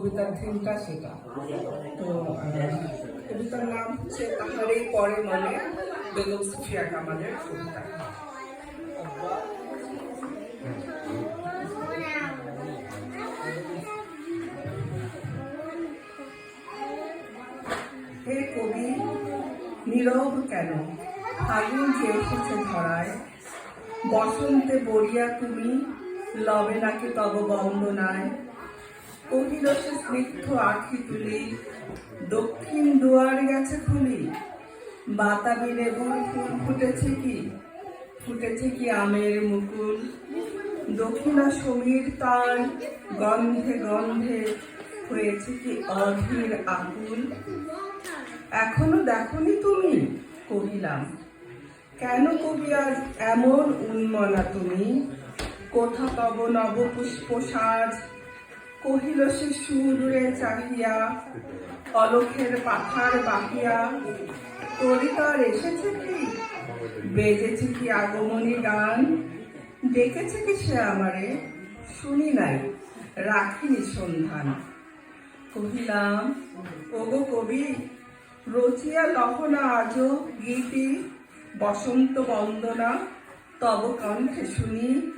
কবিতার থিমটা সেটা। তো কবিতার নাম হচ্ছে তাহারই পরে মনে, বেগম সুফিয়া কামালের কবিতা। হে কবি, নীরব কেন? ফাগুন যে এসেছে ধরায়, বসন্তে বরিয়া তুমি লবে নাকি তব বন্দনায়। কহিল সে স্নিগ্ধ আখি তুলি, দক্ষিণ দুয়ার গেছে খুলি। বাতাবি লেবুর ফুল ফুটেছে কি আমের মুকুল। দক্ষিণা সমীর তার গন্ধে গন্ধে হয়েছে কি অধীর আকুল। এখনো দেখনি তুমি? কহিলাম, কেন কবি আজ এমন উন্মনা তুমি? কোথা তব নব পুষ্প সাজ? কহিল সে সুদূরে চাহিয়া, অলখের পাথার বাহিয়া। তরিতার এসেছে কি? বেজেছে কি আগমনী গান? ডেকেছে কি সে আমারে? শুনি নাই, রাখিনি সন্ধান। কহিলাম, ওগো কবি, রচিয়া লহনা আজো গীতি বসন্ত বন্দনা, তব কণ্ঠে শুনি।